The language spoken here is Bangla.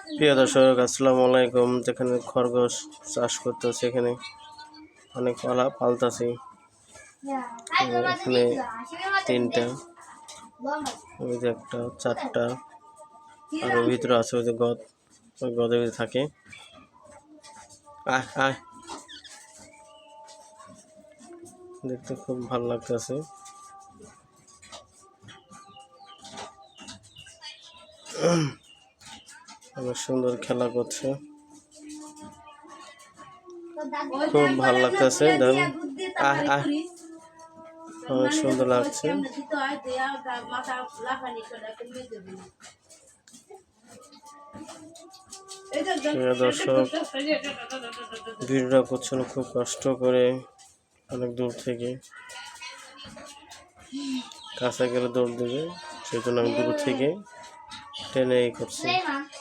প্রিয় দর্শক, আসসালামু আলাইকুম। যেখানে খরগোশ চাষ করতেছে, এখানে অনেক পালতাছি। এখানে তিনটা, ওই যে একটা, চারটা, আর ওর ভিতরে আছে ওই যে গদ, ওই গদের ভিতরে থাকে। আয় আয়, দেখতে খুব ভালো লাগতেছে। অনেক সুন্দর খেলা করছে, খুব ভালো লাগতেছে। আয় আয়, অনেক সুন্দর লাগছে। দর্শক, ভিডিওটা করছেন খুব কষ্ট করে, অনেক দূর থেকে। কাছে গেলে দৌড় দেবে, সেই জন্য আমি দূর থেকে টেনে করছি।